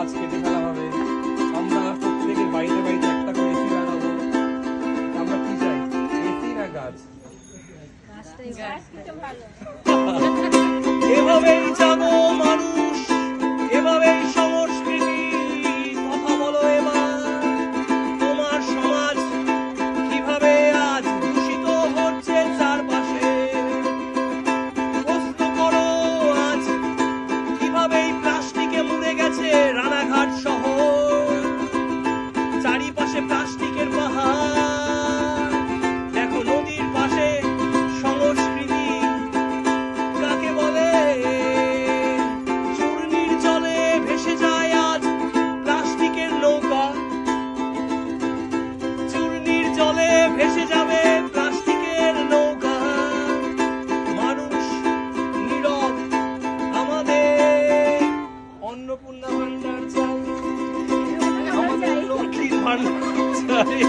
গাছ কেটে ফেলা হবে, আমরা প্রত্যেকের বাড়িতে বাড়িতে একটা করে এসি লাগাবো। আমরা কি চাই, এসি না গাছ? এভাবেই যাবো মানুষ, এভাবেই সংস্কৃতি। কথা বলো এবার, তোমার সমাজ কিভাবে আজ দূষিত হচ্ছে চারপাশে? প্রশ্ন করো আজ কিভাবে প্লাস্টিকে মুড়ে গেছে রানাঘাট শহর। চারিপাশে প্লাস্টিকের পাহাড়, দেখো নদীর পাশে সংস্কৃতি কাকে বলে? চূর্ণির জলে ভেসে যায় আজ প্লাস্টিকের নৌকা। চূর্ণির জলে ভেসে যাবে প্লাস্টিকের নৌকা। মানুষ নীরব, আমাদের অন্নপূর্ণা ভান্ডার চাই, আমাদের লক্ষ্মীর ভান্ডার চাই।